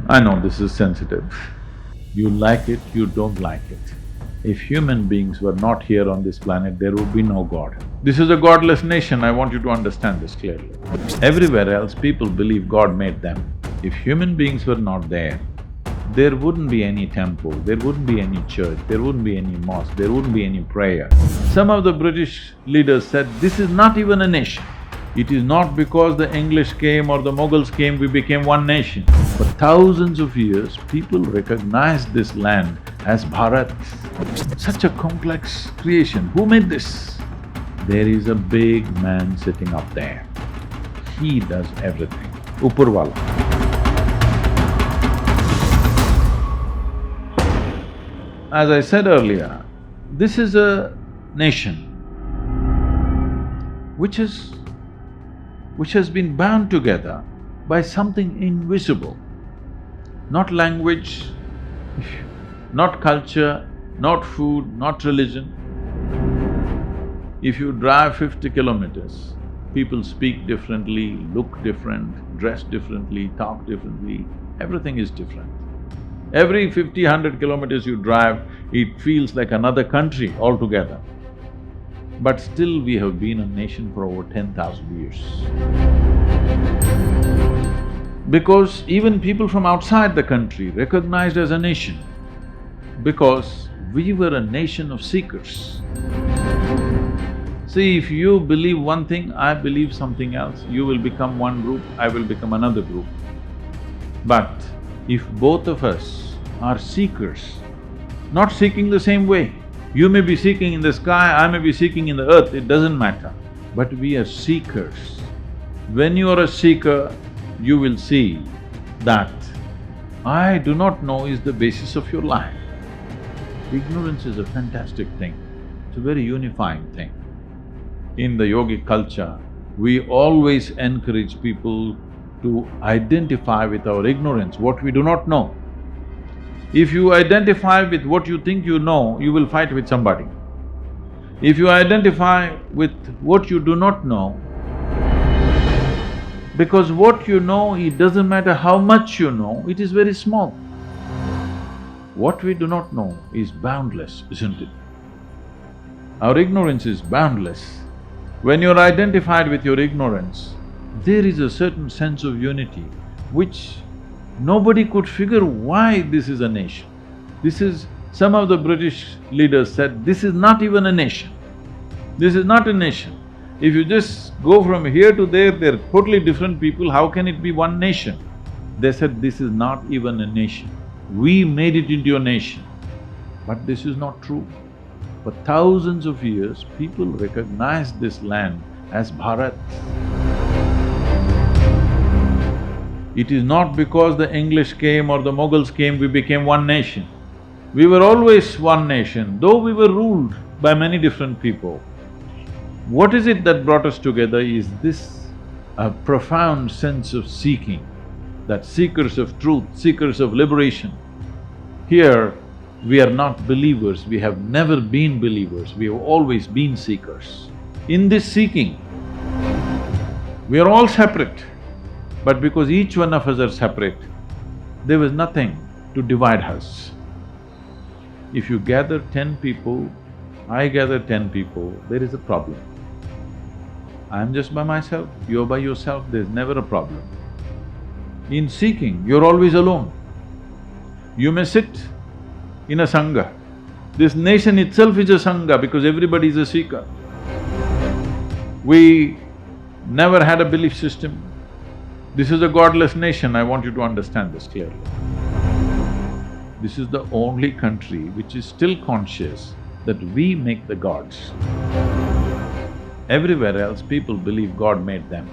I know this is sensitive. You like it, you don't like it. If human beings were not here on this planet, there would be no God. This is a godless nation, I want you to understand this clearly. Everywhere else, people believe God made them. If human beings were not there wouldn't be any temple, there wouldn't be any church, there wouldn't be any mosque, there wouldn't be any prayer. Some of the British leaders said, this is not even a nation. It is not because the English came or the Mughals came, we became one nation. For thousands of years, people recognized this land as Bharat. Such a complex creation, who made this? There is a big man sitting up there. He does everything, Upurwala. As I said earlier, this is a nation which has been bound together by something invisible. Not language, not culture, not food, not religion. If you drive 50 kilometers, people speak differently, look different, dress differently, talk differently, everything is different. Every 50, 100 kilometers you drive, it feels like another country altogether. But still we have been a nation for over 10,000 years. Because even people from outside the country recognized as a nation, because we were a nation of seekers. See, if you believe one thing, I believe something else, you will become one group, I will become another group. But if both of us are seekers, not seeking the same way, you may be seeking in the sky, I may be seeking in the earth, it doesn't matter. But we are seekers. When you are a seeker, you will see that I do not know is the basis of your life. Ignorance is a fantastic thing, it's a very unifying thing. In the yogic culture, we always encourage people to identify with our ignorance, what we do not know. If you identify with what you think you know, you will fight with somebody. If you identify with what you do not know, because what you know, it doesn't matter how much you know, it is very small. What we do not know is boundless, isn't it? Our ignorance is boundless. When you're identified with your ignorance, there is a certain sense of unity which nobody could figure why this is a nation. This is… some of the British leaders said, this is not even a nation. This is not a nation. If you just go from here to there, they're totally different people, how can it be one nation? They said, this is not even a nation. We made it into a nation. But this is not true. For thousands of years, people recognized this land as Bharat. It is not because the English came or the Mughals came, we became one nation. We were always one nation, though we were ruled by many different people. What is it that brought us together is this profound sense of seeking, that seekers of truth, seekers of liberation. Here, we are not believers, we have never been believers, we have always been seekers. In this seeking, we are all separate, but because each one of us are separate, there was nothing to divide us. If you gather 10 people, I gather 10 people, there is a problem. I'm just by myself, you're by yourself, there's never a problem. In seeking, you're always alone. You may sit in a sangha. This nation itself is a sangha because everybody is a seeker. We never had a belief system. This is a godless nation, I want you to understand this clearly. This is the only country which is still conscious that we make the gods. Everywhere else, people believe God made them.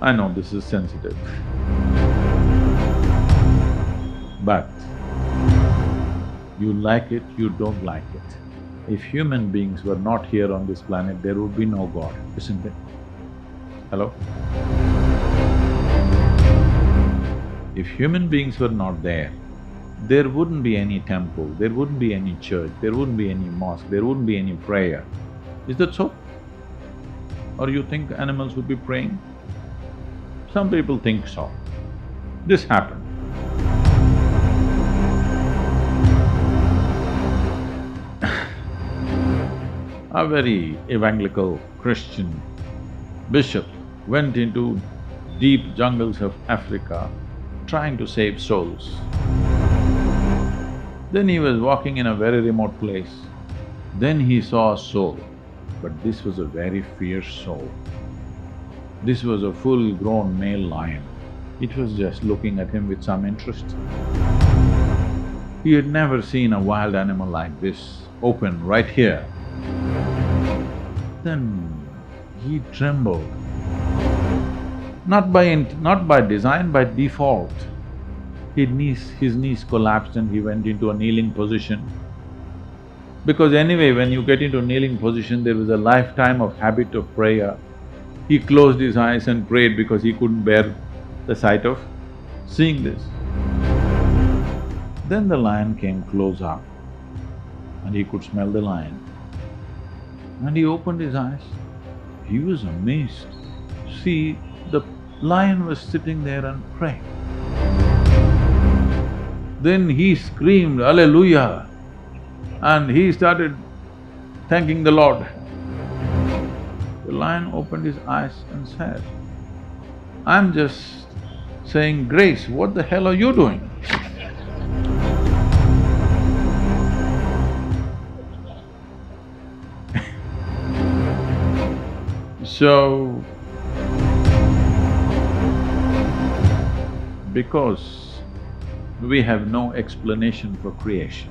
I know this is sensitive. But you like it, you don't like it. If human beings were not here on this planet, there would be no God, isn't it? Hello? If human beings were not there wouldn't be any temple, there wouldn't be any church, there wouldn't be any mosque, there wouldn't be any prayer. Is that so? Or you think animals would be praying? Some people think so. This happened. A very evangelical Christian bishop went into deep jungles of Africa trying to save souls. Then he was walking in a very remote place. Then he saw a soul, but this was a very fierce soul. This was a full-grown male lion. It was just looking at him with some interest. He had never seen a wild animal like this, open right here. Then he trembled. Not by design, by default. His knees collapsed and he went into a kneeling position. Because anyway, when you get into a kneeling position, there was a lifetime of habit of prayer. He closed his eyes and prayed because he couldn't bear the sight of seeing this. Then the lion came close up and he could smell the lion. And he opened his eyes. He was amazed. See, the lion was sitting there and praying. Then he screamed, "Hallelujah!" and he started thanking the Lord. The lion opened his eyes and said, "I'm just saying grace, what the hell are you doing?" So, because we have no explanation for creation.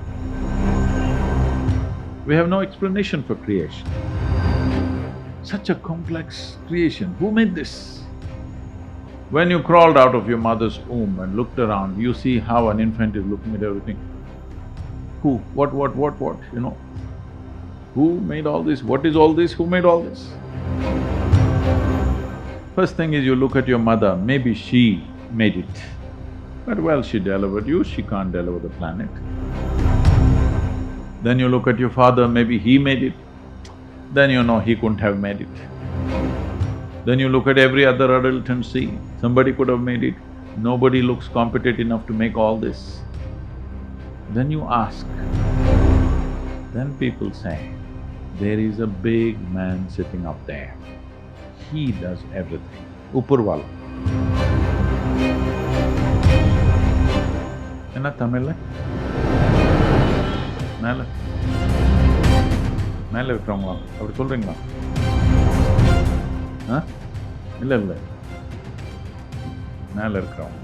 We have no explanation for creation. Such a complex creation, who made this? When you crawled out of your mother's womb and looked around, you see how an infant is looking at everything. Who? What, you know? Who made all this? What is all this? Who made all this? First thing is you look at your mother, maybe she made it. But well, she delivered you, she can't deliver the planet. Then you look at your father, maybe he made it. Then you know he couldn't have made it. Then you look at every other adult and see, somebody could have made it. Nobody looks competent enough to make all this. Then you ask. Then people say, there is a big man sitting up there. He does everything. Upurvala. என்ன தமிழ்ல? மேல மேல இருக்கிறவங்களா அப்படி சொல்றீங்களா? இல்ல மேல இருக்கிறவங்க